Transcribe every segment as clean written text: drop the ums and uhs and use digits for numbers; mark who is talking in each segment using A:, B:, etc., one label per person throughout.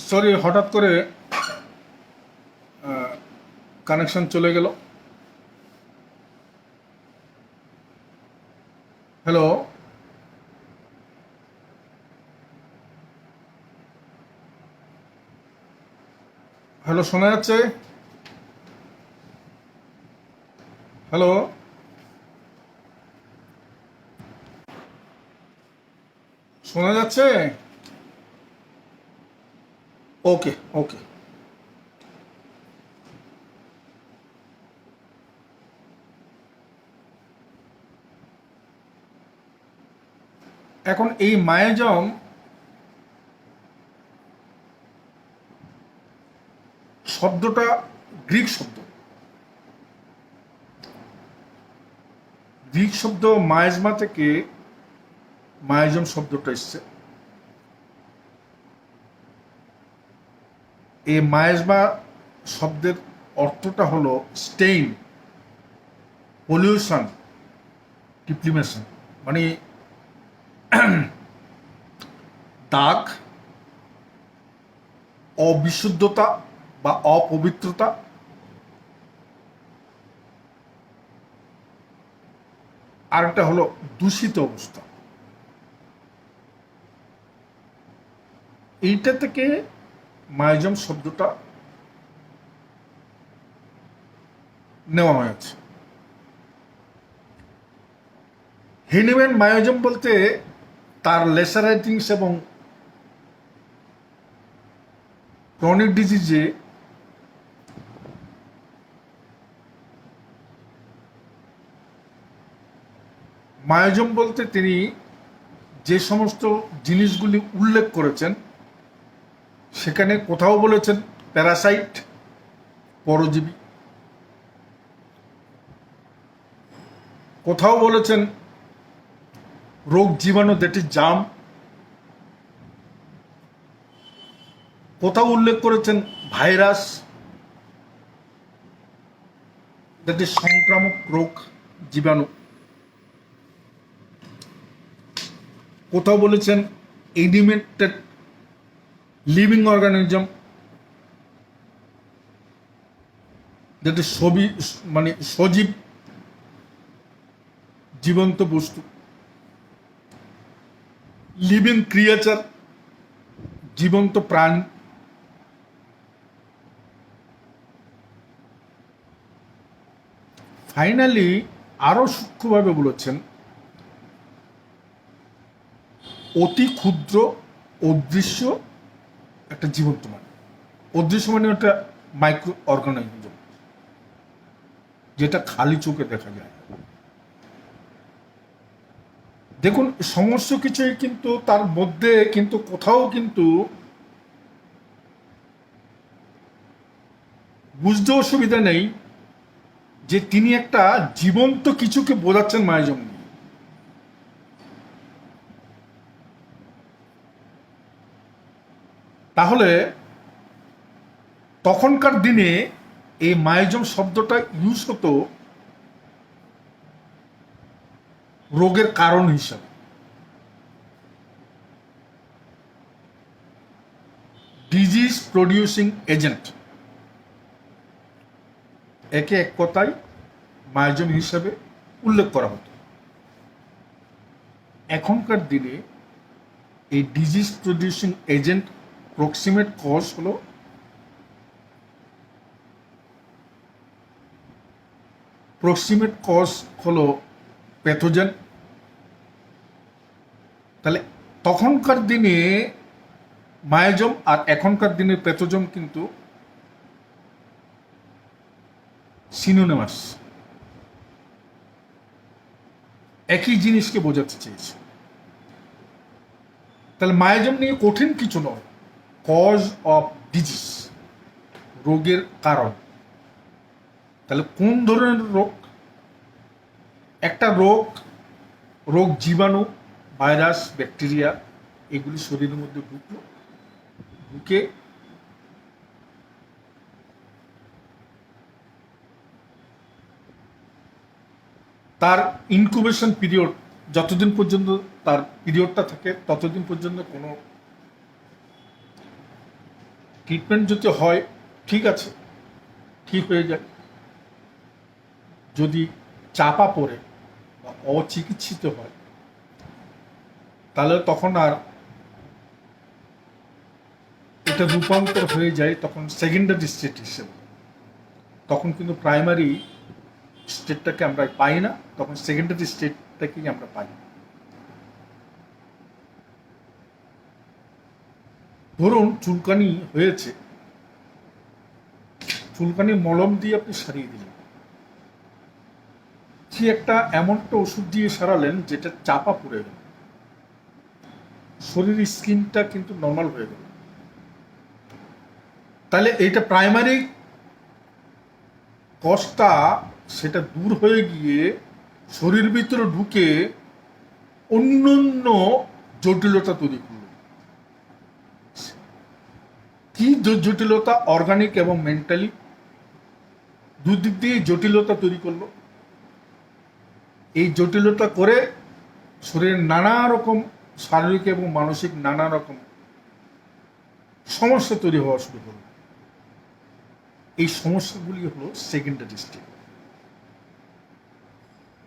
A: Sorry, হঠাৎ করে connection চলে গেল। হ্যালো, হ্যালো, শোনা যাচ্ছে? হ্যালো, শোনা যাচ্ছে? ওকে, ওকে। এখন এই মায়াজম শব্দটা গ্রিক শব্দ। গ্রিক শব্দ মায়াজমা থেকে মায়াজম শব্দটা এসছে। এই মায়াজমা শব্দের অর্থটা হলো স্টেইন, পলিউশন, ডিপ্লিমেশন, মানে দাগ, অবিশুদ্ধতা বা অপবিত্রতা, আরেকটা হলো দূষিত অবস্থা। এইটা থেকে মায়াজম শব্দটা নেওয়া হয়েছে। হেনিম্যান মায়াজম বলতে তার লেসার রাইটিংস এবং ক্রনিক ডিজিজে মায়াজম বলতে তিনি যে সমস্ত জিনিসগুলি উল্লেখ করেছেন সেখানে কোথাও বলেছেন প্যারাসাইট, পরজীবী, কোথাও বলেছেন রোগ জীবাণু, দ্যাট ইজ জার্ম, কোথাও উল্লেখ করেছেন ভাইরাস, দ্যাট ইজ সংক্রামক রোগ, জীবাণু, কোথাও বলেছেন animated living organism, that is মানে সজীব জীবন্ত বস্তু, লিভিং ক্রিয়েচার, জীবন্ত প্রাণী। ফাইনালি আরো সূক্ষ্মভাবে বলেছেন অতি ক্ষুদ্র অদৃশ্য একটা জীবন্ত মানে, অদৃশ্য মানে একটা মাইক্রো অর্গানিজম যেটা খালি চোখে দেখা যায়। দেখুন, সমস্ত কিছুই কিন্তু তার মধ্যে কিন্তু কোথাও কিন্তু বুঝতে অসুবিধা নেই যে তিনি একটা জীবন্ত কিছুকে বোঝাচ্ছেন মায়াজম দিয়ে। তাহলে তখনকার দিনে এই মায়াজম শব্দটা ইউজ হতো রোগের কারণ হিসাবে। ডিজিজ প্রডিউসিং এজেন্ট, একে এক কথায় মায়াজম হিসাবে উল্লেখ করা হতো। এখনকার দিনে এই disease producing agent proximate cause হলো প্যাথোজেন। তাহলে তখনকার দিনে মায়াজম আর এখনকার দিনের প্যাথোজম কিন্তু সিনোনিমাস, একই জিনিসকে বোঝাতে চেয়েছে। তাহলে মায়াজম নিয়ে কঠিন কিছু নয়, কজ অফ ডিজিজ, রোগের কারণ। তাহলে কোন ধরনের রোগ? একটা রোগ জীবাণু, ভাইরাস, ব্যাকটেরিয়া, এগুলি শরীরের মধ্যে ঢুকে তার ইনকুবেশন পিরিয়ড, যতদিন পর্যন্ত তার পিরিয়ডটা থাকে ততদিন পর্যন্ত কোনো ট্রিটমেন্ট যদি হয় ঠিক আছে, ঠিক হয়ে যায়। যদি চাপা পড়ে বা অচিকিৎসিত হয় তাহলে তখন আর এটা রূপান্তর হয়ে যায় তখন সেকেন্ডারি স্টেট হিসেবে। তখন কিন্তু প্রাইমারি স্টেটটাকে আমরা পাই না, তখন সেকেন্ডারি স্টেটটাকেই আমরা পাই। ধরুন চুলকানি হয়েছে, চুলকানি মলম দিয়ে আপনি সারিয়ে দিলেন, কি একটা এমন একটা ওষুধ দিয়ে সারালেন যেটা চাপা পড়ে গেল, শরীরের স্কিনটা কিন্তু নর্মাল হয়ে গেল। তাহলে এইটা প্রাইমারি কজটা সেটা দূর হয়ে গিয়ে শরীরের ভিতরে ঢুকে অন্যান্য জটিলতা তৈরি করল। কি জটিলতা? অর্গানিক এবং মেন্টালি দুদিক দিয়ে জটিলতা তৈরি করলো। এই জটিলতা করে শরীরের নানা রকম শারীরিক এবং মানসিক নানা রকম সমস্যা তৈরি হওয়া শুরু করলো। এই সমস্যাগুলি হলো সেকেন্ডারি স্টেজ।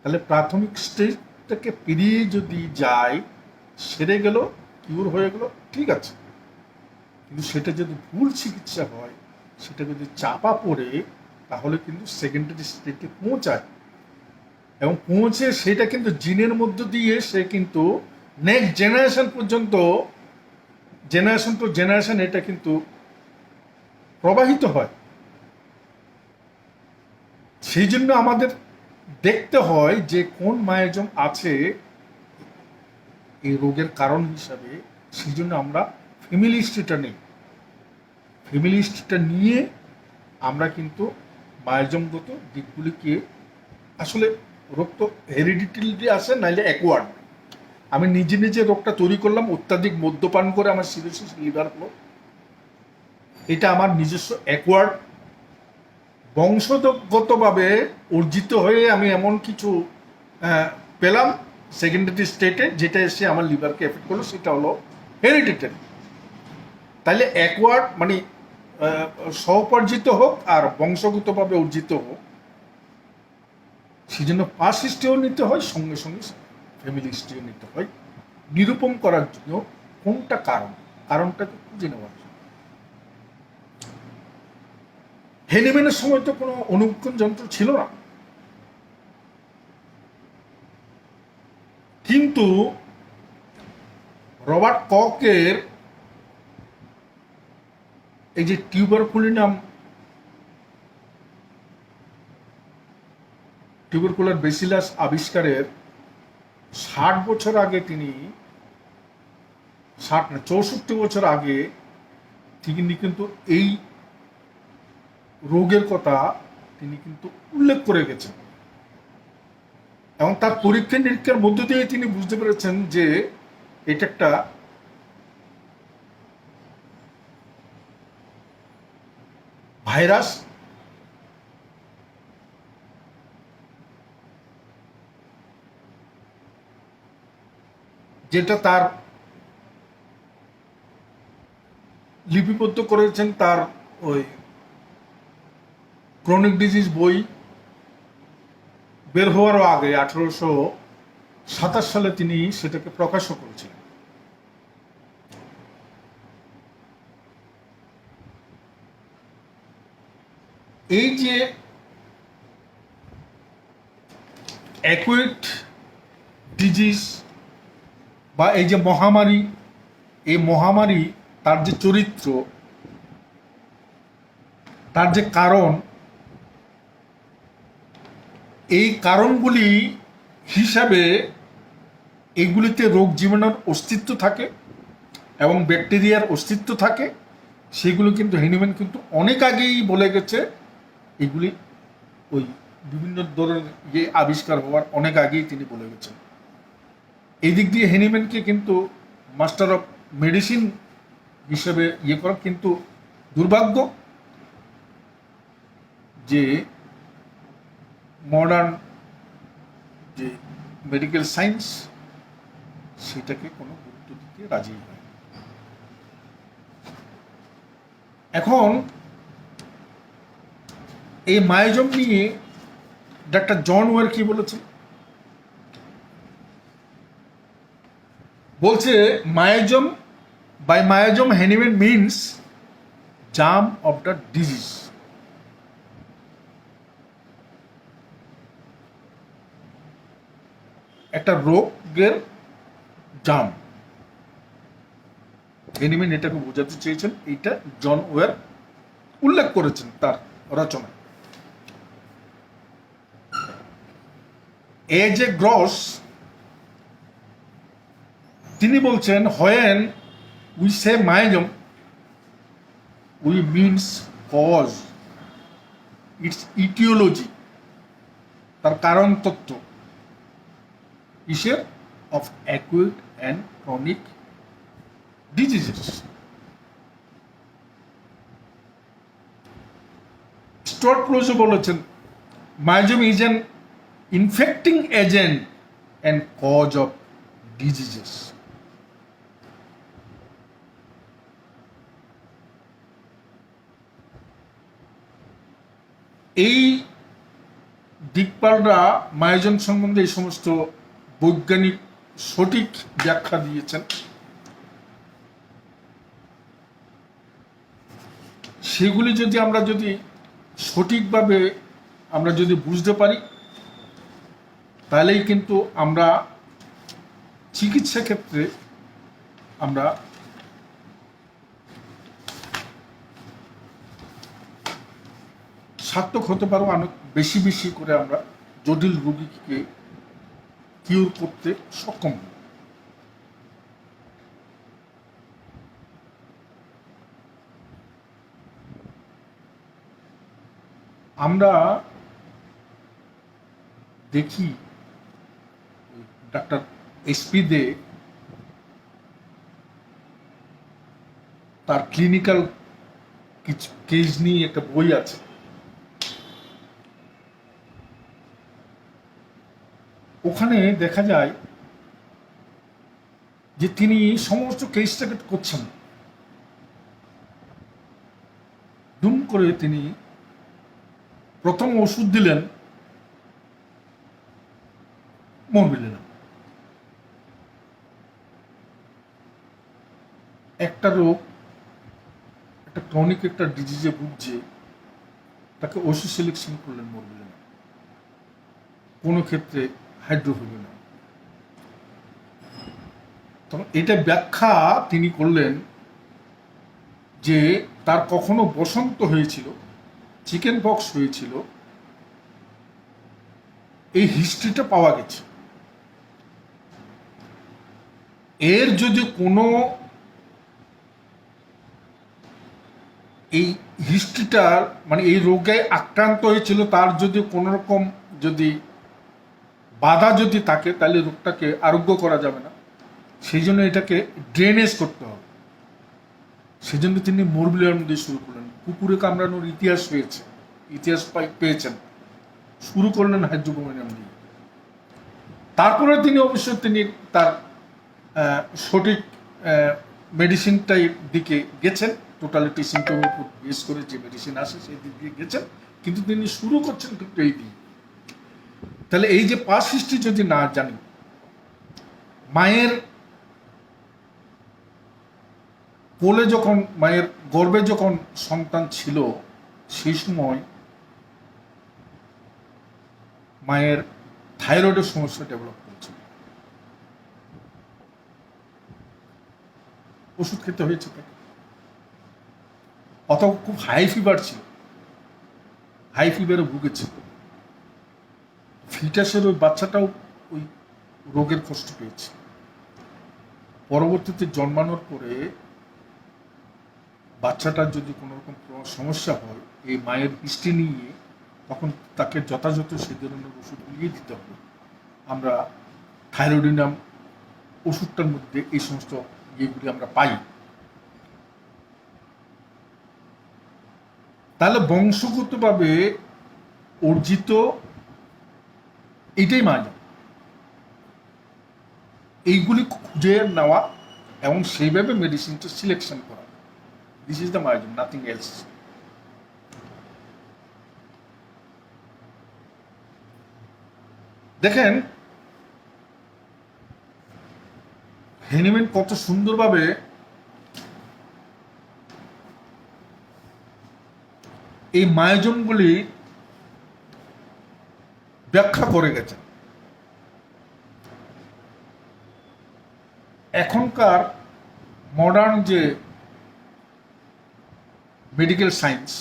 A: তাহলে প্রাথমিক স্টেজটাকে পেরিয়ে যদি যায়, সেরে গেল, কিউর হয়ে গেল, ঠিক আছে। কিন্তু সেটা যদি ভুল চিকিৎসা হয়, সেটা যদি চাপা পড়ে, তাহলে কিন্তু সেকেন্ডারি স্টেজে পৌঁছায় এবং পৌঁছে সেটা কিন্তু জিনের মধ্য দিয়ে সে কিন্তু নেক্সট জেনারেশন পর্যন্ত, জেনারেশন টু জেনারেশন এটা কিন্তু প্রবাহিত হয়। সেই জন্য আমাদের দেখতে হয় যে কোন মায়োজম আছে এই রোগের কারণ হিসাবে। সেই জন্য আমরা ফ্যামিলি হিস্ট্রিটা নেই, ফ্যামিলি হিস্ট্রিটা নিয়ে আমরা কিন্তু মায়োজমগত দিকগুলিকে, আসলে রোগ তো হেরিডিটিলি আসে, নাইলে অ্যাকোয়ার্ড। আমি নিজে নিজে রোগটা তৈরি করলাম, অত্যাধিক মদ্যপান করে আমার সিরোসিস লিভার হলো, এটা আমার নিজস্ব অ্যাকোয়ার্ড, বংশগতভাবে অর্জিত হয়ে আমি এমন কিছু পেলাম সেকেন্ডারি স্টেটে, যেটা এসে আমার লিভারকে এফেক্ট করলো, সেটা হলো হেরিডিটারি। তাহলে অ্যাকোয়ার্ড মানে স্বউপার্জিত হোক আর বংশগতভাবে অর্জিত হোক, সেই জন্য পাস হিস্ট্রিও নিতে হয়, সঙ্গে সঙ্গে ফ্যামিলি হিস্ট্রিও নিতে হয়, নিরূপণ করার জন্য কোনটা কারণটাকে খুঁজে নেওয়ার জন্য। হেনিম্যানের সময় তো কোনো অনুবীক্ষণ যন্ত্র ছিল না, কিন্তু রবার্ট ককের এই যে টিউবারকুলার বেসিলাস আবিষ্কারের 60 বছর আগে তিনি, 64 বছর আগে তিনি কিন্তু এই রোগের কথা তিনি কিন্তু উল্লেখ করে গেছেন এবং তার পরীক্ষা নিরীক্ষার মধ্য দিয়ে তিনি বুঝতে পেরেছেন যে এটা একটা ভাইরাস, যেটা তার লিপিবদ্ধ করেছেন তার ওই ক্রনিক ডিজিজ বই বের হওয়ারও আগে 1827 সালে তিনি সেটাকে প্রকাশও করেছিলেন। এই যে অ্যাকুইট ডিজিজ বা এই যে মহামারী, এই মহামারী তার যে চরিত্র, তার যে কারণ, এই কারণগুলি হিসাবে এগুলিতে রোগ জীবাণুর অস্তিত্ব থাকে এবং ব্যাকটেরিয়ার অস্তিত্ব থাকে। সেগুলো কিন্তু হেনিম্যান কিন্তু অনেক আগেই বলে গেছে, এগুলি ওই বিভিন্ন ধরনের ইয়ে আবিষ্কার হওয়ার অনেক আগেই তিনি বলে গেছেন। এই দিক দিয়ে হেনিম্যানকে কিন্তু মাস্টার অফ মেডিসিন হিসেবে ইয়ে করা, কিন্তু দুর্ভাগ্য যে মডার্ন যে মেডিকেল সায়েন্স সেটাকে কোনো গুরুত্ব দিতে রাজি হয়। এখন এই মায়োজম নিয়ে ডাক্তার জন ওয়ার কি বলেছেন? বলছে miasm, by miasm Hahnemann means germ of the disease. একটা রোগের জার্ম, হ্যানিম্যান এটাকে বোঝাতে চেয়েছেন, এইটা জন ওয়ার উল্লেখ করেছেন তার রচনায়। এ জে গ্রস তিনি বলছেন, when we say miasm we means cause, its etiology, তার কারণ তত্ত্ব, কিসের? Of acute and chronic diseases. Stuart ক্লোজও বলেছেন, miasm is an infecting agent and cause of diseases. এই দিকপালরা মায়োজম সম্বন্ধে এই সমস্ত বৈজ্ঞানিক সঠিক ব্যাখ্যা দিয়েছেন। সেগুলি যদি আমরা সঠিকভাবে আমরা যদি বুঝতে পারি, তাহলেই কিন্তু আমরা চিকিৎসা ক্ষেত্রে আমরা সার্থক হতে পারবো, অনেক বেশি বেশি করে আমরা জটিল রোগীকে কিউর করতে সক্ষম হব। আমরা দেখি ডাক্তার এসপি দে তার ক্লিনিক্যাল কিছু কেস নিয়ে একটা বই আছে। ওখানে দেখা যায় যে তিনি সমস্ত কেসটাকে করছেন, দুম করে তিনি প্রথম ওষুধ দিলেন মরবিলেনাম। একটা রোগ, একটা ক্রনিক একটা ডিজিজে ভুগছে, তাকে ওষুধ সিলেকশন করলেন মরবিলেনাম, কোনো ক্ষেত্রে হাইড্রোফিলিনাম। তখন এটা ব্যাখ্যা তিনি করলেন যে তার কখনো বসন্ত হয়েছিল, চিকেন পক্স হয়েছিল, এই হিস্ট্রিটা পাওয়া গেছে। এর যদি কোনো এই হিস্ট্রিটার মানে এই রোগে আক্রান্ত হয়েছিল তার যদি কোনো রকম যদি বাধা যদি থাকে, তাহলে রোগটাকে আরোগ্য করা যাবে না। সেই জন্য এটাকে ড্রেনেজ করতে হবে। সেজন্য তিনি মরবিলিয়াম দিয়ে শুরু করলেন। কুকুরে কামড়ানোর ইতিহাস পেয়েছেন, শুরু করলেন হাইড্রোপোমিনাম দিয়ে। তারপরে তিনি অবশ্যই তার সঠিক মেডিসিনটাই দিকে গেছেন, টোটালিটি সিমটমের উপর বেস করে যে মেডিসিন আসে সেই দিক দিয়ে গেছেন, কিন্তু তিনি শুরু করছেন কিন্তু এই দিয়ে। তাহলে এই যে পাস হিস্ট্রি যদি না জানি, মায়ের কোলে যখন, মায়ের গর্ভে যখন সন্তান ছিল, সেই সময় মায়ের থাইরয়েডের সমস্যা ডেভেলপ করেছিল, ওষুধ খেতে হয়েছে তাকে। অথবা খুব হাই ফিভার ছিল, হাই ফিভারে ভুগেছে, ফিটাসের ওই বাচ্চাটাও ওই রোগের কষ্ট পেয়েছে। পরবর্তীতে জন্মানোর পরে বাচ্চাটার যদি কোনো রকম সমস্যা হয়, এই মায়ের হিস্ট্রি নিয়ে তখন তাকে যথাযথ সেই ধরনের ওষুধ গুলিয়ে দিতে হবে। আমরা থাইরয়েডিনাম ওষুধটার মধ্যে এই সমস্ত ইয়েগুলি আমরা পাই। তাহলে বংশগতভাবে অর্জিত এইটাই মায়োজম, এইগুলি খুঁজে নেওয়া এবং সেইভাবে মেডিসিনটা সিলেকশন করা, this is the miasm, nothing else. দেখেন হেনিম্যান কত সুন্দরভাবে এই মায়োজমগুলি ব্যাখ্যা করে গেছেন। এখনকার মডার্ন যে মেডিকেল সায়েন্স,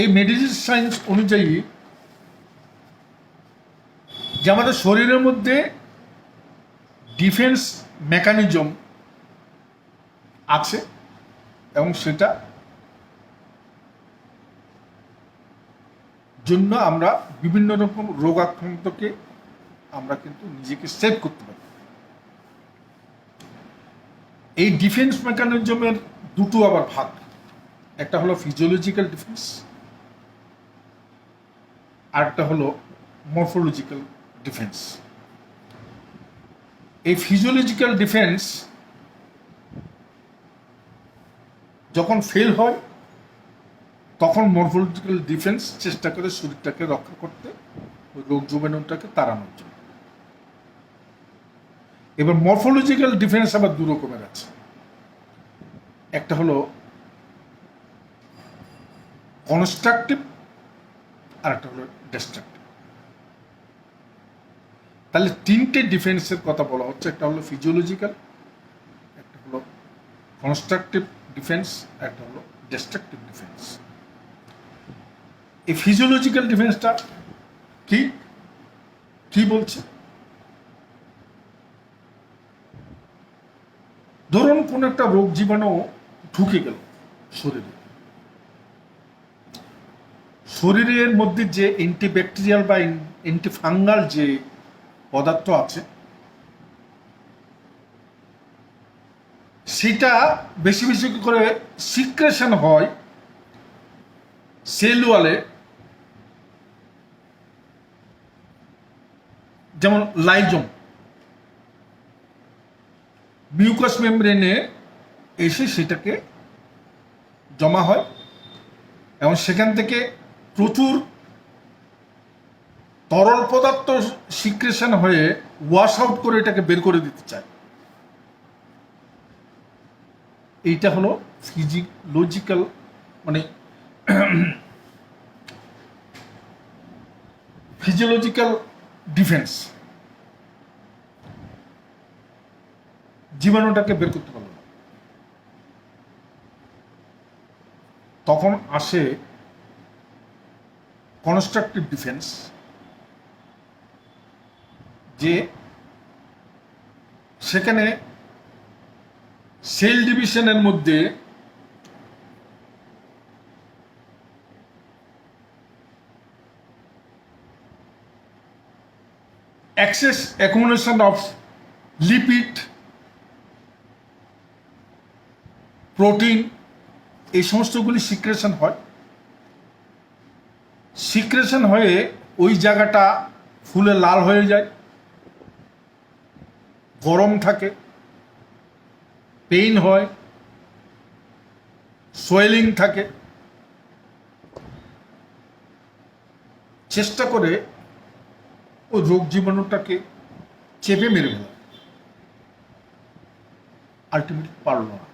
A: এই মেডিকেল সায়েন্স অনুযায়ী যে আমাদের শরীরের মধ্যে ডিফেন্স মেকানিজম আছে এবং সেটা জন্য আমরা বিভিন্ন রকম রোগাক্রান্তকে আমরা কিন্তু নিজেকে সেভ করতে পারি। এই ডিফেন্স মেকানিজমের দুটো আবার ভাগ, একটা হলো ফিজিওলজিক্যাল ডিফেন্স, আর একটা হলো মরফোলজিক্যাল ডিফেন্স। এই ফিজিওলজিক্যাল ডিফেন্স যখন ফেল হয় তখন মরফোলজিক্যাল ডিফেন্স চেষ্টা করে শরীরটাকে রক্ষা করতে, ওই রোগ জীবাণুটাকে তাড়ানোর জন্য। এবার মরফোলজিক্যাল ডিফেন্স আবার দু রকমের আছে, একটা হলো কনস্ট্রাকটিভ আর একটা হলো ডিস্ট্রাকটিভ। তাহলে তিনটে ডিফেন্সের কথা বলা হচ্ছে, একটা হলো ফিজিওলজিক্যাল, একটা হলো কনস্ট্রাকটিভ ডিফেন্স, একটা হলো ডিস্ট্রাকটিভ ডিফেন্স। এই ফিজিওলজিক্যাল ডিফেন্সটা কি কি বলছে? ধরুন কোন একটা রোগ জীবাণু ঢুকে গেল শরীরে, শরীরের মধ্যে যে অ্যান্টিব্যাকটেরিয়াল বা অ্যান্টিফাঙ্গাল যে পদার্থ আছে সেটা বেশি বেশি করে সিক্রেশন হয় সেল ওয়ালে, যেমন লাইজম মিউকাস মেমব্রেনে এসে সেটাকে জমা হয় এবং সেখান থেকে প্রচুর তরল পদার্থ সিক্রেশন হয়ে ওয়াশ আউট করে এটাকে বের করে দিতে চায়। এইটা হলো ফিজিওলজিক্যাল মানে ফিজিওলজিক্যাল ডিফেন্স। জীবাণুটাকে বের করতে পারল না, তখন আসে কনস্ট্রাকটিভ ডিফেন্স, যে সেখানে সেল ডিভিশনের মধ্যে excess accumulation of lipid, protein, এই সমস্তগুলি সিক্রেশন হয়। সিক্রেশন হয়ে ওই জায়গাটা ফুলে লাল হয়ে যায়, গরম থাকে, পেইন হয়, সোয়েলিং থাকে। চেষ্টা করে ওই রোগ জীবাণুটাকে চেপে মেরে ফেলা, আলটিমেটলি পারল না।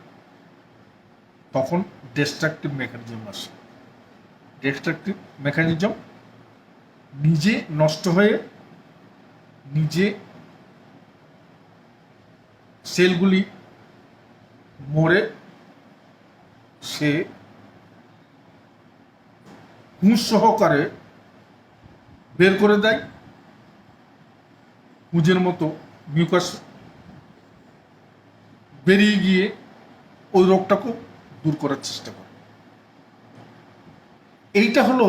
A: তখন ডিস্ট্রাকটিভ মেকানিজম আসে। ডিস্ট্রাকটিভ মেকানিজম নিজে নষ্ট হয়ে নিজে সেলগুলি মরে সে হুঁশ সহকারে বের করে দেয়, পুঁজের মতো মিউকাস বেরিয়ে গিয়ে ওই রোগটাকে দূর করার চেষ্টা করে। এইটা হলো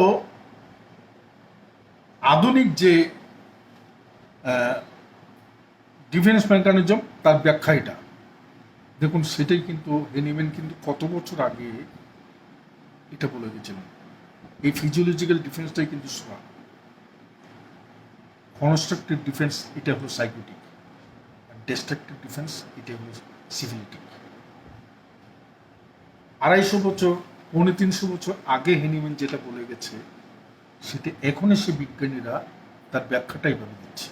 A: আধুনিক যে ডিফেন্স মেকানিজম, তার ব্যাখ্যা এটা। দেখুন সেটাই কিন্তু হেনিম্যান কিন্তু কত বছর আগে এটা বলে গেছিলেন। এই ফিজিওলজিক্যাল ডিফেন্সটাই কিন্তু শোনা, কনস্ট্রাকটিভ ডিফেন্স এটা হলো সাইকোটিক, ডিস্ট্রাকটিভ ডিফেন্স, এটাই হলো সিভিলিটি। 250 বছর, 350 বছর আগে হেনিম্যান যেটা বলে গেছে, সেটা এখন এসে বিজ্ঞানীরা তার ব্যাখ্যাটাই বলে দিচ্ছে।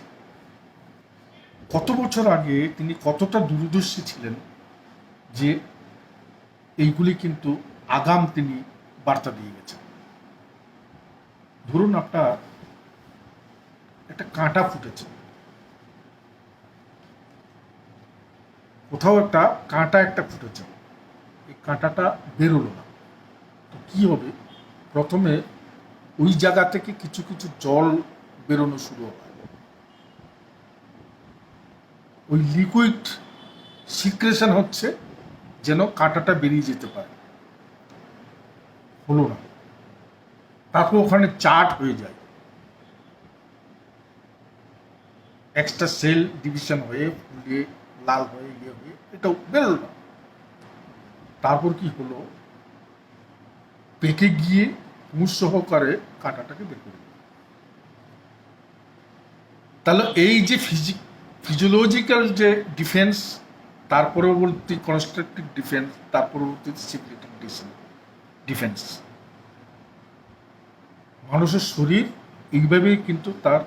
A: কত বছর আগে তিনি কতটা দূরদর্শী ছিলেন যে এইগুলি কিন্তু আগাম তিনি বার্তা দিয়ে গেছেন। ধরুন আপনার একটা কাঁটা ফুটেছে, কোথাও একটা কাঁটা একটা ফুটেছে, এই কাঁটাটা বেরোলো না, তো কি হবে? প্রথমে ওই জায়গা থেকে কিছু কিছু জল বেরোনো শুরু হয়, ওই লিকুইড সিক্রেশন হচ্ছে যেন কাঁটাটা বেরিয়ে যেতে পারে, হলো না। তারপর ওখানে চার্ট হয়ে যায়, এক্সট্রা সেল ডিভিশন হয়ে ফুলিয়ে লাল হয়ে ইয়ে হয়ে এটাও বেরোল না। তারপর কি হলো? পেকে গিয়ে মুখ সহকারে কাঁটাটাকে বের করে দিল। তাহলে এই যে ফিজিওলজিক্যাল যে ডিফেন্স, তার পরবর্তী কনস্ট্রাকটিভ ডিফেন্স, তার পরবর্তী সিভিলিটিভ ডিফেন্স, মানুষের শরীর এইভাবেই কিন্তু তার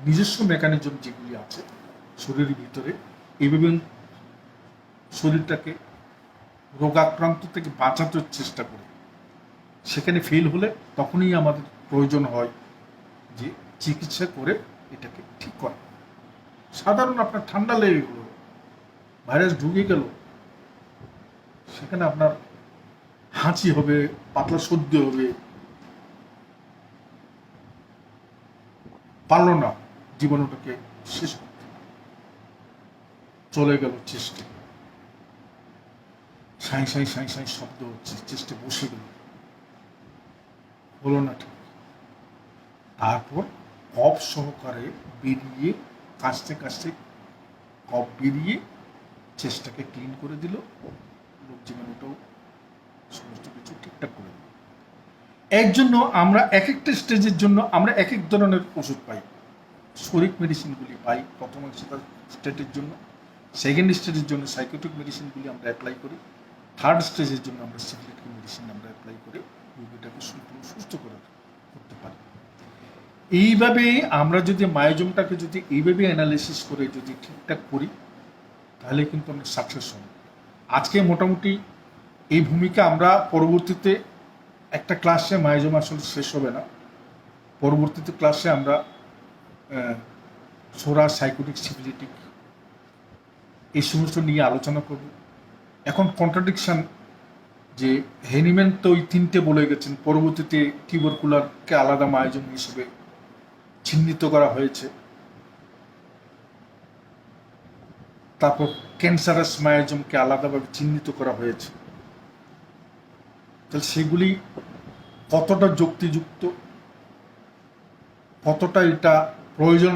A: নিজস্ব মেকানিজম যেগুলি আছে শরীরের ভিতরে, এইভাবে শরীরটাকে রোগাক্রান্ত থেকে বাঁচাতে চেষ্টা করে। সেখানে ফেল হলে তখনই আমাদের প্রয়োজন হয় যে চিকিৎসা করে এটাকে ঠিক করা। সাধারণ আপনার ঠান্ডা লেগে গেল, ভাইরাস ঢুকে গেল, সেখানে আপনার হাঁচি হবে, পাতলা সর্দি হবে, পারল না জীবাণুটাকে শেষ করতে, চলে গেল চেস্টে, সাঁই সাঁই সাঁই সাঁই শব্দ হচ্ছে, চেস্টে বসে গেল, হলো না ঠিক। তারপর কফ সহকারে বেরিয়ে, কাশতে কাশতে কফ বেরিয়ে চেস্টটাকে ক্লিন করে দিল, রোগ জীবাণুটাও সমস্ত কিছু ঠিকঠাক করে দিল। এর জন্য আমরা এক একটা স্টেজের জন্য আমরা এক এক ধরনের ওষুধ পাই, শরিক মেডিসিনগুলি পাই প্রথম স্টেজের জন্য, সেকেন্ড স্টেজের জন্য সাইকোটিক মেডিসিনগুলি আমরা অ্যাপ্লাই করি, থার্ড স্টেজের জন্য আমরা সিভিলিটিক মেডিসিন আমরা অ্যাপ্লাই করে রোগীটাকে সুস্থ করতে পারি। এইভাবে আমরা যদি মায়োজমটাকে যদি এইভাবে অ্যানালিসিস করে যদি ঠিকঠাক করি, তাহলে কিন্তু আমরা সাকসেস হব। আজকে মোটামুটি এই ভূমিকা আমরা পরবর্তীতে একটা ক্লাসে, মায়োজম আসলে শেষ হবে না, পরবর্তীতে ক্লাসে আমরা সোরা, সাইকোটিক, সিভিলিটিক এই সমস্ত নিয়ে আলোচনা করব। এখন কন্ট্রাডিকশন যে হেনিম্যান তো ওই তিনটে বলে গেছেন, পরবর্তীতে টিউবারকুলারকে আলাদা মায়োজম হিসেবে চিহ্নিত করা হয়েছে, তারপর ক্যান্সারাস মায়োজমকে আলাদাভাবে চিহ্নিত করা হয়েছে। তাহলে সেগুলি কতটা যুক্তিযুক্ত, কতটা এটা প্রয়োজন,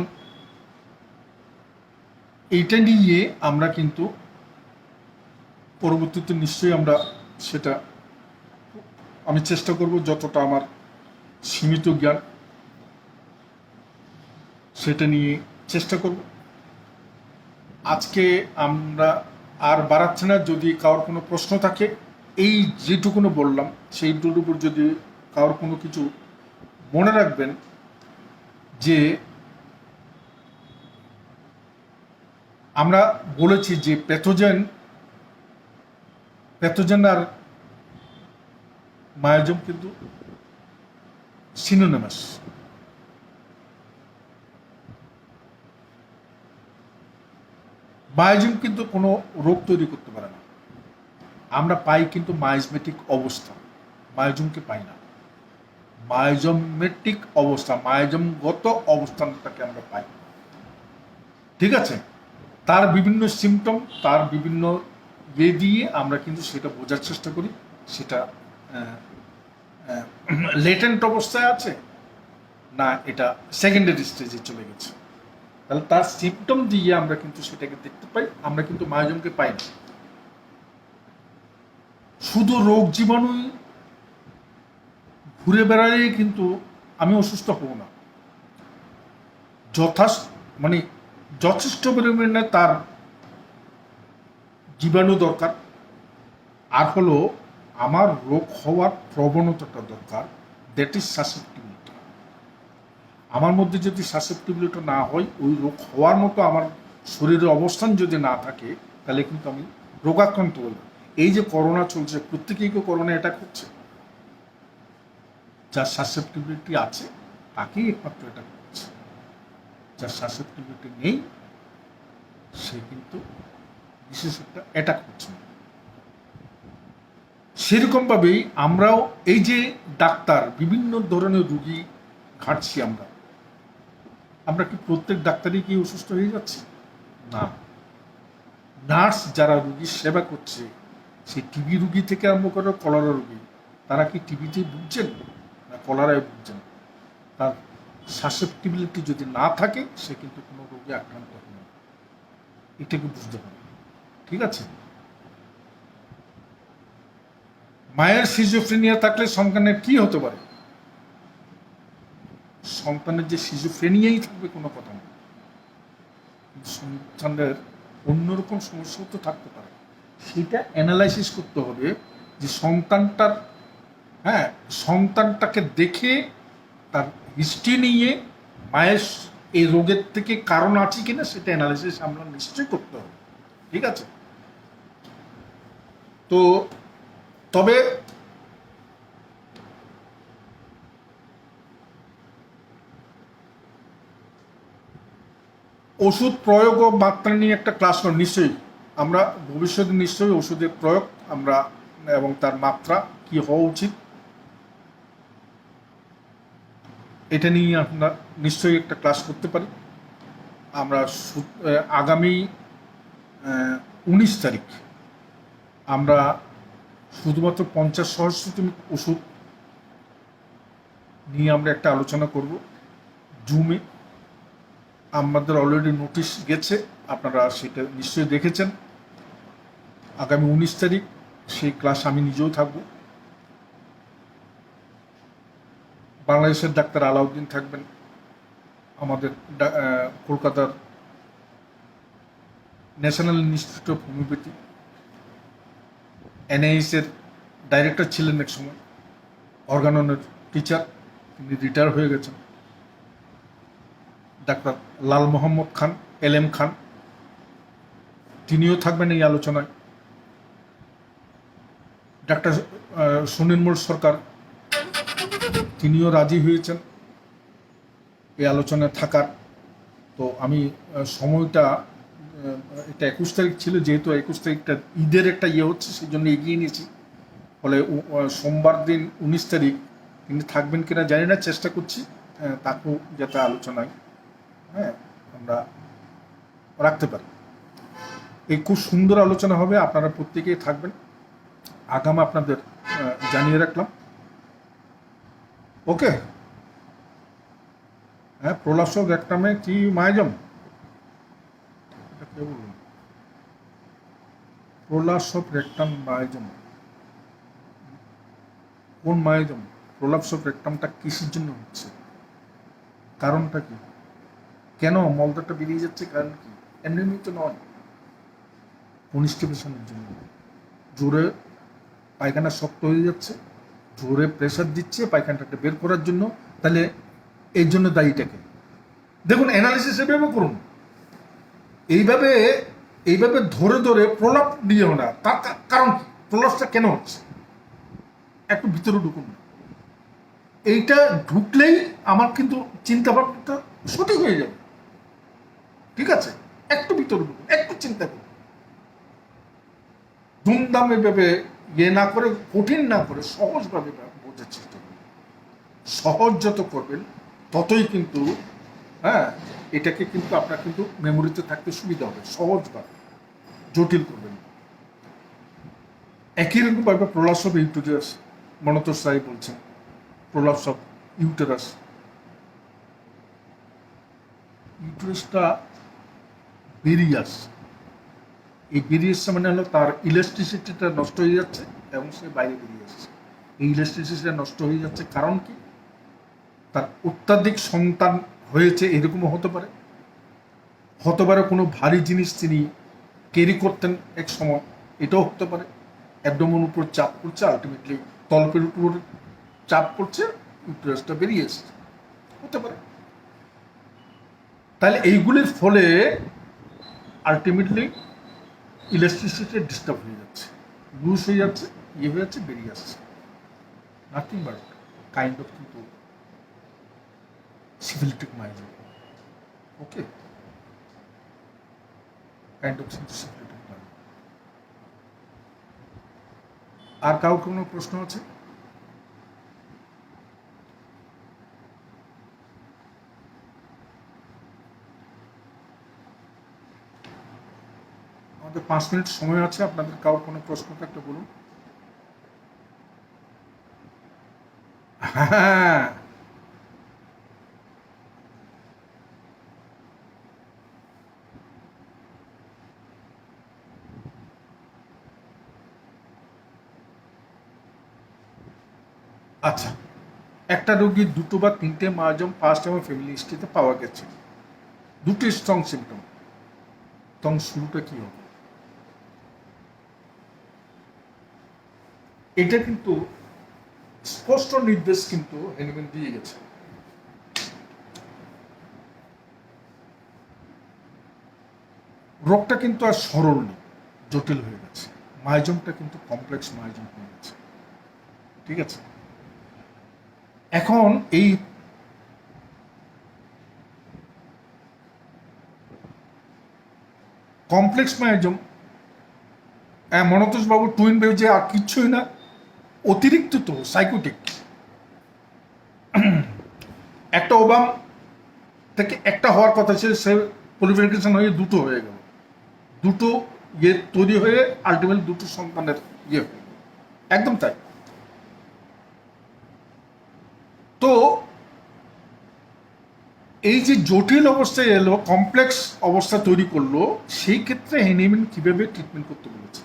A: এইটা নিয়ে আমরা কিন্তু পরবর্তীতে নিশ্চয়ই আমরা সেটা, আমি চেষ্টা করব যতটা আমার সীমিত জ্ঞান সেটা নিয়ে চেষ্টা করব। আজকে আমরা আর বাড়াচ্ছি না, যদি কারোর কোনো প্রশ্ন থাকে, এই যেটুকুনো বললাম সেইটুকুর উপর যদি কারোর কোনো কিছু মনে রাখবেন যে আমরা বলেছি যে প্যাথোজেন আর মায়োজম কিন্তু সিনোনিমাস। মায়োজম কিন্তু কোনো রোগ তৈরি করতে পারে না, আমরা পাই কিন্তু মায়োজমেটিক অবস্থা, মায়োজমকে পাই না। মায়োজমেটিক অবস্থা, মায়োজমগত অবস্থানটাকে আমরা পাই, ঠিক আছে? তার বিভিন্ন সিমটম, তার বিভিন্ন ইয়ে দিয়ে আমরা কিন্তু সেটা বোঝার চেষ্টা করি, সেটা লেটেন্ট অবস্থায় আছে না এটা সেকেন্ডারি স্টেজে চলে গেছে। তাহলে তার সিমটম দিয়ে আমরা কিন্তু সেটাকে দেখতে পাই, আমরা কিন্তু মায়োজমকে পাই না। শুধু রোগ জীবাণুই ঘুরে বেড়ালেই কিন্তু আমি অসুস্থ হব না, যথেষ্ট পরিমাণে তার জীবাণু দরকার, আর হলো আমার রোগ হওয়ার প্রবণতাটা দরকার, দ্যাট ইজ সাসেপ্টিবিলিটি। আমার মধ্যে যদি সাসেপ্টিবিলিটি না হয়, ওই রোগ হওয়ার মতো আমার শরীরের অবস্থান যদি না থাকে, তাহলে কিন্তু আমি রোগাক্রান্ত হব। এই যে করোনা চলছে, প্রত্যেকেই কেউ করোনা অ্যাটাক হচ্ছে, যার সাসেপ্টিবিলিটি আছে তাকেই একমাত্র অ্যাটাক করছে, যার সাসেপ্টিবিলিটি নেই সে কিন্তু বিশেষ একটা অ্যাটাক করছে না। সেরকমভাবেই আমরাও এই যে ডাক্তার বিভিন্ন ধরনের রুগী ঘাঁটছি, আমরা কি প্রত্যেক ডাক্তারই কি অসুস্থ হয়ে যাচ্ছে? না। নার্স যারা রুগীর সেবা করছে, সেই টিবি রুগী থেকে আরম্ভ করে কলেরা রুগী, তারা কি টিবিতে ভুগছেন না কলেরায় ভুগছেন? তার সাসেপ্টিবিলিটি যদি না থাকে, সে কিন্তু কোনো রোগে আক্রান্ত হবে না, এটাকে বুঝতে হবে। ঠিক আছে? মায়ের সিজোফ্রেনিয়া থাকলে সন্তানের কি হতে পারে? সন্তানের যে সিজোফ্রেনিয়াই থাকবে কোনো কথা না, সন্তানের অন্যরকম সমস্যাও তো থাকতে পারে। সেটা অ্যানালাইসিস করতে হবে যে সন্তানটাকে দেখে তার হিস্ট্রি নিয়ে মায়ের এই রোগের থেকে কারণ আছে কিনা সেটা অ্যানালাইসিস আমরা নিশ্চয়ই করতে হবে। ঠিক আছে? তো তবে ওষুধ প্রয়োগ ও মাত্রা নিয়ে একটা ক্লাস করব নিশ্চয়ই। আমরা ভবিষ্যতে নিশ্চয়ই ওষুধের প্রয়োগ আমরা এবং তার মাত্রা কি হওয়া উচিত এটা নিয়ে আমরা নিশ্চয়ই একটা ক্লাস করতে পারি। আমরা আগামী 19 তারিখ আমরা শুধুমাত্র 50 সহস্রতমিক ওষুধ নিয়ে আমরা একটা আলোচনা করব জুমে। আমাদের অলরেডি নোটিশ গেছে, আপনারা সেটা নিশ্চয়ই দেখেছেন। আগামী 19 তারিখ সেই ক্লাস আমি নিজেও থাকব। বাংলাদেশের ডাক্তার আলাউদ্দিন থাকবেন, আমাদের কলকাতার ন্যাশনাল ইনস্টিটিউট অফ হোমিওপ্যাথি এনআইএসের ডাইরেক্টর ছিলেন এক সময়, অর্গাননের টিচার, তিনি রিটায়ার হয়ে গেছেন। ডাক্তার লাল মোহাম্মদ খান, LM খান, তিনিও থাকবেন এই আলোচনায়। ডাক্তার সুনির্মল সরকার, তিনিও রাজি হয়েছেন এই আলোচনায় থাকার। তো আমি সময়টা, এটা 21 তারিখ ছিল, যেহেতু 21 তারিখটা ঈদের একটা হচ্ছে, সেই জন্য এগিয়ে নিয়েছি। ফলে সোমবার দিন 19 তারিখ তিনি থাকবেন কিনা জানি না, চেষ্টা করছি তাকেও যাতে আলোচনায় আমরা রাখতে পারি। এই খুব সুন্দর আলোচনা হবে, আপনারা প্রত্যেকেই থাকবেন, আগাম আপনাদের জানিয়ে রাখলাম। ওকে? হ্যাঁ, প্রলাপসব রেকটামে কি মায়াজম, এটা কে বলুন? প্রলাপসব রেকটাম মায়াজম, কোন মায়াজম? প্রলাপসব রেকটামটা কিসের জন্য হচ্ছে, কারণটা কি, কেন মলদারটা বেরিয়ে যাচ্ছে, কারণ কি? এমনি তো নয়, কনস্টিপেশনের জন্য। জোরে পায়খানা শক্ত হয়ে যাচ্ছে, জোরে প্রেশার দিচ্ছে পায়খানাটাকে বের করার জন্য, তাহলে এই জন্য দায়ীটাকে দেখুন, অ্যানালিসিস এভাবে করুন। এইভাবে ধরে ধরে প্রলাপ দিয়ে না, তার কারণ কি, প্রলাপটা কেন হচ্ছে, একটু ভিতরে ঢুকুন। এইটা ঢুকলেই আমার কিন্তু চিন্তা ভাবনাটা সঠিক হয়ে যাবে। ঠিক আছে? একটু ভিতরে ঢুকুন, একটু চিন্তা করুন, ধুমধামে ভেবে না করে, কঠিন না করে, সহজভাবে বোঝার চেষ্টা করুন। সহজ যত করবেন ততই কিন্তু এটাকে কিন্তু আপনার কিন্তু মেমোরিতে থাকতে সুবিধা হবে। সহজভাবে, জটিল করবেন। একই রকমভাবে প্রলাপস অফ ইউটেরাস, মনতোষ রায় বলছেন, প্রলাপস অফ ইউটেরাস, ইউটেরাসটা বেরিয়ে আসছে। এই বেরিয়ে আসছে মানে হলো তার ইলাস্ট্রিসিটিটা নষ্ট হয়ে যাচ্ছে এবং সে বাইরে বেরিয়ে আসছে। এই ইলাস্ট্রিসিটিটা নষ্ট হয়ে যাচ্ছে কারণ কি? তার অত্যাধিক সন্তান হয়েছে, এরকমও হতে পারে। কোনো ভারী জিনিস তিনি ক্যারি করতেন এক সময়, এটাও হতে পারে। অ্যাবডোমেন উপর চাপ পড়ছে, আলটিমেটলি তলপের উপর চাপ পড়ছে, ইউটেরাসটা বেরিয়ে এসছে, হতে পারে। তাহলে এইগুলির ফলে আলটিমেটলি ইলাস্টিসিটি ডিস্টার্ব হয়ে যাচ্ছে, লুজ হয়ে যাচ্ছে, ইয়ে হয়ে যাচ্ছে, বেরিয়ে আসছে। নাথিং বাট কাইন্ড অফ কিন্তু syphilitic miasm. Okay, kind of syphilitic miasm. আর কারোর কোনো প্রশ্ন আছে? আমাদের 5 মিনিট সময় আছে, আপনাদের কারোর কোনো প্রশ্ন থাকলে বলুন। হ্যাঁ, আচ্ছা, একটা রোগীর 2 বা 3টে মায়াজম পাস্ট এবং ফ্যামিলি হিস্ট্রিতে পাওয়া গেছে, 2টি স্ট্রং সিমটম, তখন শুরুটা কি হবে? এটা কিন্তু স্পষ্ট নির্দেশ কিন্তু হেনিম্যান দিয়ে গেছে। রোগটা কিন্তু আর সরল নেই, জটিল হয়ে গেছে। মায়াজমটা কিন্তু কমপ্লেক্স মায়াজম হয়ে গেছে। ঠিক আছে, এখন এই কমপ্লেক্স মায়াজম, মনতোষ বাবু টুইন বেব যে আর কিচ্ছুই না, অতিরিক্ত তো সাইকোটিক। একটা ওবাম থেকে একটা হওয়ার কথা ছিল, সে পলিফিকেশন হয়ে 2টো হয়ে গেল, 2টো ইয়ে তৈরি হয়ে আলটিমেটলি 2টো সন্তানের ইয়ে হয়ে গেল, একদম তাই। তো এই যে জটিল অবস্থায় এলো, কমপ্লেক্স অবস্থা তৈরি করলো, সেই ক্ষেত্রে হেনিম্যান কিভাবে ট্রিটমেন্ট করতে বলেছে?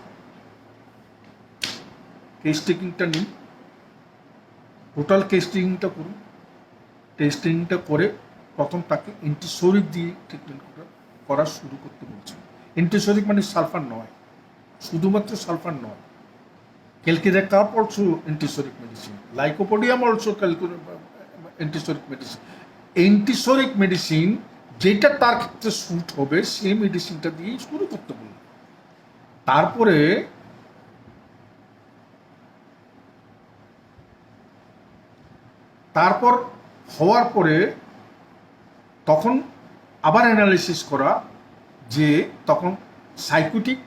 A: কেস টেকিংটা নিন, টোটাল কেস টেকিংটা করুন। টেস্টিংটা করে প্রথম তাকে অ্যান্টিসোরিক দিয়ে ট্রিটমেন্ট করা শুরু করতে বলছে। অ্যান্টিসোরিক মানে সালফার নয়, শুধুমাত্র সালফার নয়, ক্যালকিরেকাপ also antipsoric medicine, lycopodium also antipsoric medicine. Antipsoric medicine যেটা তার ক্ষেত্রে স্যুট হবে সেই মেডিসিনটা দিয়েই শুরু করতে বলল। তারপর হওয়ার পরে তখন আবার অ্যানালিসিস করা যে তখন সাইকোটিক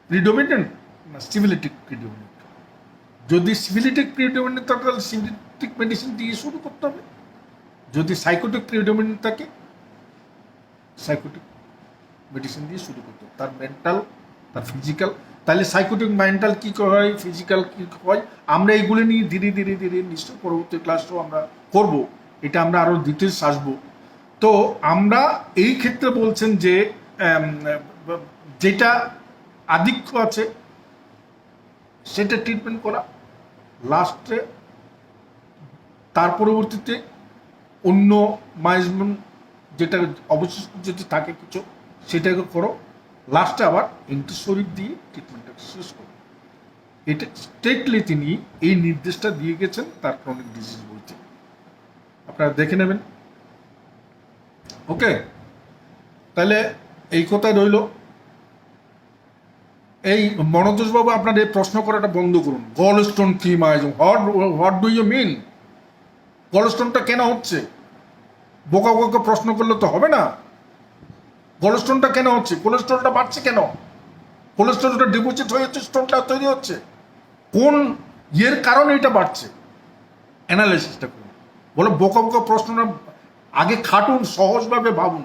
A: প্রিডোমিনেন্ট না সিভিলিটিক প্রিডোমিনেন্ট। যদি সিভিলিটিক প্রিডোমিনেন্ট থাকে তাহলে সিভিলিটিক মেডিসিন দিয়ে শুরু করতে হবে, যদি সাইকোটিক প্রিডোমিনেন্ট থাকে সাইকোটিক মেডিসিন দিয়ে শুরু করতে হবে। তার মেন্টাল, তার ফিজিক্যাল, তাহলে সাইকোটিক মেন্টাল কী হয়, ফিজিক্যাল কী হয়, আমরা এইগুলো নিয়ে ধীরে ধীরে ধীরে নিশ্চয় পরবর্তী ক্লাসটাও আমরা করব, এটা আমরা আরও ডিটেলস আসবো। তো আমরা এই ক্ষেত্রে বলছেন যে যেটা আধিক্য আছে সেটা ট্রিটমেন্ট করা, লাস্টে তার পরবর্তীতে অন্য মাইজমন যেটা অবশিষ্ট যদি থাকে কিছু সেটাকে করো, লাস্টে আবার অ্যান্টিসোরিক দিয়ে ট্রিটমেন্টটা শেষ করো। এটা স্ট্রেটলি তিনি এই নির্দেশটা দিয়ে গেছেন তার ক্রনিক ডিজিজ বইতে, আপনারা দেখে নেবেন। ওকে, তাহলে এই কথাই রইল। এই মনোজবাবু আপনার এই প্রশ্ন করাটা বন্ধ করুন। গলস্টোন কি মাইজম, হোয়াট ডু ইউ মিন? গলস্টোনটা কেন হচ্ছে? বোকা বোকা প্রশ্ন করলে তো হবে না। কোলেস্ট্রলটা কেন হচ্ছে, কোলেস্ট্রলটা বাড়ছে কেন, কোলেস্ট্রলটা ডিপোজিট হয়ে হচ্ছে, স্টোনটা তৈরি হচ্ছে, কোন ইয়ের কারণে এটা বাড়ছে, অ্যানালাইসিসটা করুন। বলে বোকা বোকা প্রশ্নটা আগে খাটুন, সহজভাবে ভাবুন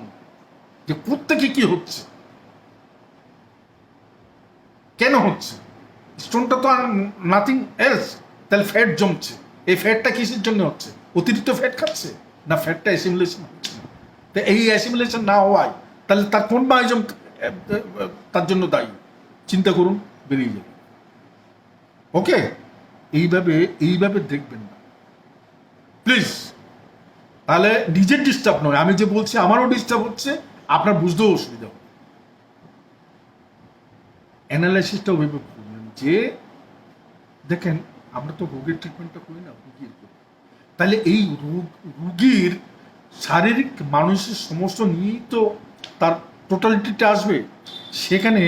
A: যে প্রত্যেকে কি হচ্ছে, কেন হচ্ছে। স্টোনটা তো আর নাথিং এলস। তাহলে ফ্যাট জমছে, এই ফ্যাটটা কিসের জন্য হচ্ছে? অতিরিক্ত ফ্যাট খাচ্ছে না ফ্যাটটা অ্যাসিমিলেশন হচ্ছে না? তো এই অ্যাসিমিলেশন না হওয়ায় তাহলে তার কোন মাইজম তার জন্য দায়ী, চিন্তা করুন, বেরিয়ে যাবে। ওকে, এইভাবে দেখবেন না প্লিজ, তাহলে নিজের ডিস্টার্ব নয়, আমি যে বলছি আমারও ডিস্টার্ব হচ্ছে, আপনার বুঝতেও অসুবিধা হবে। অ্যানালাইসিসটা ওইভাবে করবেন যে দেখেন আমরা তো রোগের ট্রিটমেন্টটা করি না, রুগীর করি। তাহলে এই রুগীর শারীরিক মানসিক সমস্ত নিয়েই তো তার টোটালিটিটা আসবে। সেখানে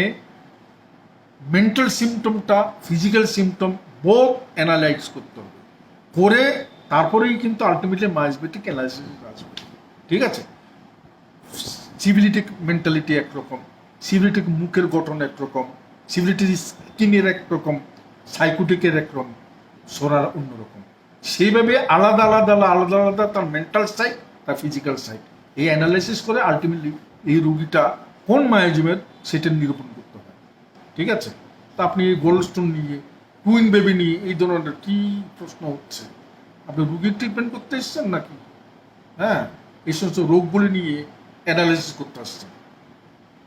A: মেন্টাল সিমটমটা ফিজিক্যাল সিমটম বোথ অ্যানালাইজ করতে হবে, করে তারপরেই কিন্তু আলটিমেটলি মায়োসিটিক অ্যানালাইসিস আসবে। ঠিক আছে, সিভিলিটিক মেন্টালিটি একরকম, সিভিলিটিক মুখের গঠন একরকম, সিভিলিটির স্কিনের একরকম, সাইকোটিকের একরকম, সোরার অন্যরকম। সেইভাবে আলাদা আলাদা আলাদা আলাদা তার মেন্টাল সাইড, তার ফিজিক্যাল সাইড, এই অ্যানালাইসিস করে আলটিমেটলি এই রুগীটা কোন মায়োজমের সেটা নিরূপণ করতে হয়। ঠিক আছে, তা আপনি গোল্ড স্টোন নিয়ে, কুইন বেবি নিয়ে এই ধরনের কি প্রশ্ন হচ্ছে? আপনি রুগীর ট্রিটমেন্ট করতে এসছেন নাকি? হ্যাঁ, এই সমস্ত রোগগুলি নিয়ে অ্যানালাইসিস করতে আসছেন।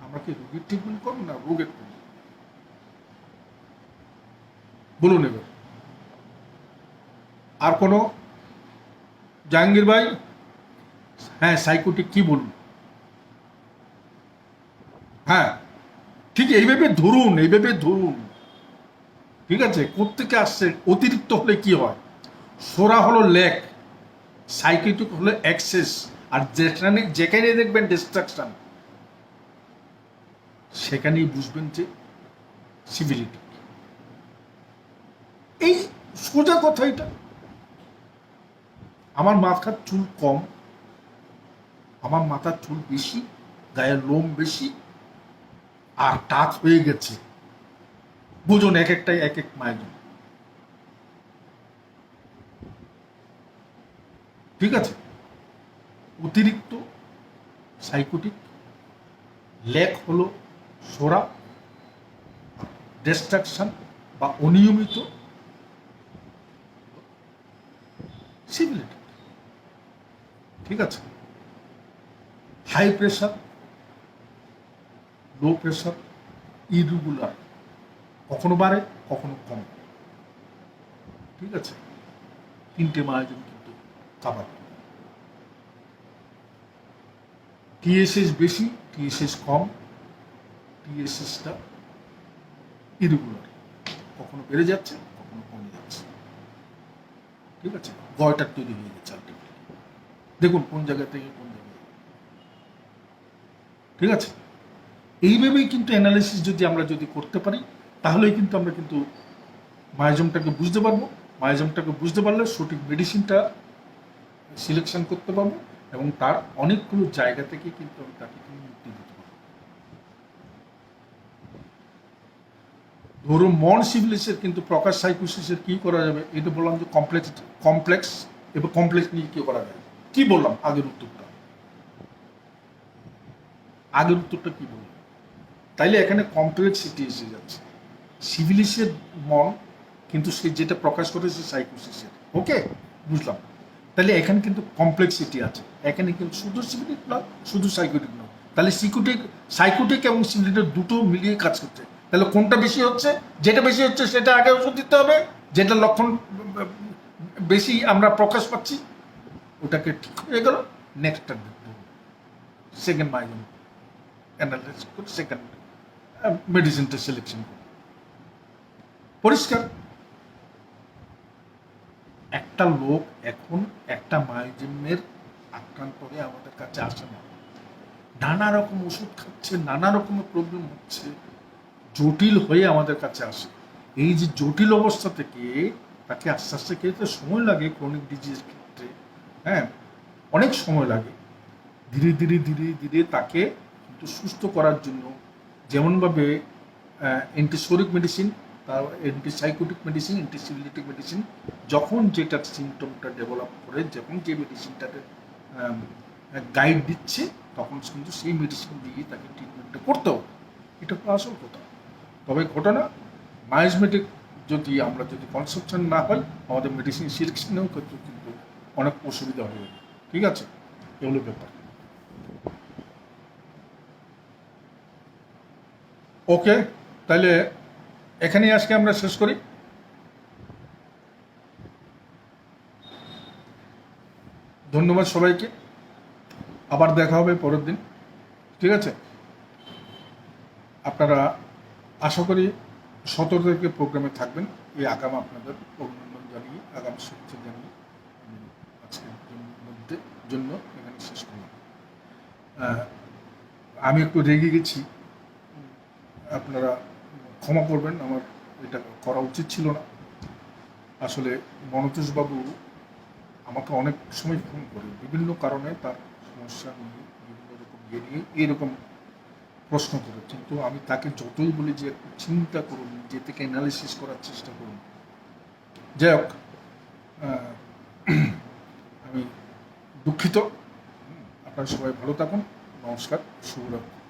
A: আমরা কি রোগীর ট্রিটমেন্ট করবো না রোগের করবো? বলুন এবার। আর কোনো? জাহাঙ্গীর ভাই, হ্যাঁ সাইকোটিক কি বলুন? হ্যাঁ, ঠিক এইভাবে ধরুন, এইভাবে ধরুন। ঠিক আছে, কোত্থেকে আসছে? অতিরিক্ত হলে কি হয়? সোরা হলো ল্যাক, সাইকোটিক হলো অ্যাক্সেস। আর যেখানে যেখানে দেখবেন ডিস্ট্রাকশন, সেখানেই বুঝবেন যে সিভিলিটি। এই সোজা কথা এটা। আমার মাথার চুল কম, আমার মাথার চুল বেশি, গায়ের লোম বেশি, আর টাক হয়ে গেছে, বুঝুন এক একটাই এক এক মাইজন। ঠিক আছে, অতিরিক্ত সাইকোটিক, ল্যাক হলো সোরা, ডিস্ট্রাকশন বা অনিয়মিত সিভিলিটি। ঠিক আছে, high pressure, low pressure, irregular, কখনো বাড়ে কখনো কম। ঠিক আছে, তিনটে মায়োজন কিন্তু কাভার। টিএসএস বেশি, টিএসএস কম, টিএসএসটা ইরেগুলার, কখনো বেড়ে যাচ্ছে কখনো কমে যাচ্ছে। ঠিক আছে, গয়টার তৈরি হয়ে গেছে আলটিমেটলি। দেখুন কোন জায়গা থেকে কোন জায়গায়। ঠিক আছে, এইভাবেই কিন্তু অ্যানালাইসিস যদি আমরা যদি করতে পারি, তাহলেই কিন্তু আমরা কিন্তু মায়োজমটাকে বুঝতে পারবো। মায়োজমটাকে বুঝতে পারলে সঠিক মেডিসিনটা সিলেকশন করতে পারবো, এবং তার অনেকগুলো জায়গা থেকে কিন্তু আমি তাকে মুক্তি দিতে পারবো। ধরুন মন সিভিলিসের কিন্তু প্রকাশ সাইকোসিসের কি করা যাবে? এটা বললাম যে কমপ্লেক্স এবং কমপ্লেক্স নিয়ে কি করা যাবে। কি বললাম আগের উত্তরটা? আগের উত্তরটা কি বললাম? তাইলে এখানে কমপ্লেক্সিটি এসে যাচ্ছে। সিভিলিসের মন কিন্তু সে যেটা প্রকাশ করেছে সাইকোসিসের। ওকে, বুঝলাম। তাহলে এখানে কিন্তু কমপ্লেক্সিটি আছে, এখানে কিন্তু শুধু সিভিলিক নয়, শুধু সাইকোটিক নয়। তাহলে সাইকোটিক এবং সিভিলিটের দুটো মিলিয়ে কাজ করছে। তাহলে কোনটা বেশি হচ্ছে? যেটা বেশি হচ্ছে সেটা আগে ওষুধ দিতে হবে, যেটা লক্ষণ বেশি আমরা প্রকাশ পাচ্ছি ওটাকে ঠিক হয়ে গেল, নেক্সটটা সেকেন্ড মাইজন অ্যানালাইসিস করে সেকেন্ড মেডিসিনটা সিলেকশন করে। পরিষ্কার? একটা লোক এখন একটা মায়োজমের আক্রান্ত হয়ে আমাদের কাছে আসে না, নানা রকম ওষুধ খাচ্ছে, নানা রকমের প্রবলেম হচ্ছে, জটিল হয়ে আমাদের কাছে আসে। এই যে জটিল অবস্থা থেকে তাকে আস্তে আস্তে খেতে সময় লাগে, ক্রনিক ডিজিজের ক্ষেত্রে হ্যাঁ অনেক সময় লাগে। ধীরে ধীরে ধীরে ধীরে তাকে কিন্তু সুস্থ করার জন্য যেমনভাবে অ্যান্টিসোরিক মেডিসিন, তার অ্যান্টিসাইকোটিক মেডিসিন, অ্যান্টিসিভিলিটিক মেডিসিন, যখন যেটা সিমটমটা ডেভেলপ করে, যখন যে মেডিসিনটাকে গাইড দিচ্ছে, তখন কিন্তু সেই মেডিসিন দিয়ে তাকে ট্রিটমেন্টটা করতে হবে। এটা তো আসল কথা। তবে ঘটনা মায়োজমেটিক যদি আমরা যদি কনসেপশন না হয়, আমাদের মেডিসিন সিলেকশনেও কিন্তু অনেক অসুবিধা হয়ে যাবে। ঠিক আছে, এগুলো ব্যাপার। ওকে, তাহলে এখানেই আজকে আমরা শেষ করি। ধন্যবাদ সবাইকে, আবার দেখা হবে পরের দিন। ঠিক আছে, আপনারা আশা করি 17 তারিখে প্রোগ্রামে থাকবেন। এই আগাম আপনাদের অভিনন্দন জানিয়ে, আগাম শুভেচ্ছা জানিয়ে আমি আজকের জন্য এখানে শেষ করলাম। আমি একটু রেগে গেছি, আপনারা ক্ষমা করবেন, আমার এটা করা উচিত ছিল না। আসলে মনতোষবাবু আমাকে অনেক সময় ফোন করে বিভিন্ন কারণে, তার সমস্যা নিয়ে, বিভিন্ন রকম ইয়ে নিয়ে এইরকম প্রশ্ন করে, কিন্তু আমি তাকে যতই বলি যে একটু চিন্তা করুন, নিজে থেকে অ্যানালিসিস করার চেষ্টা করুন। যাই হোক, আমি দুঃখিত। আপনারা সবাই ভালো থাকুন। নমস্কার, শুভরাত্রি।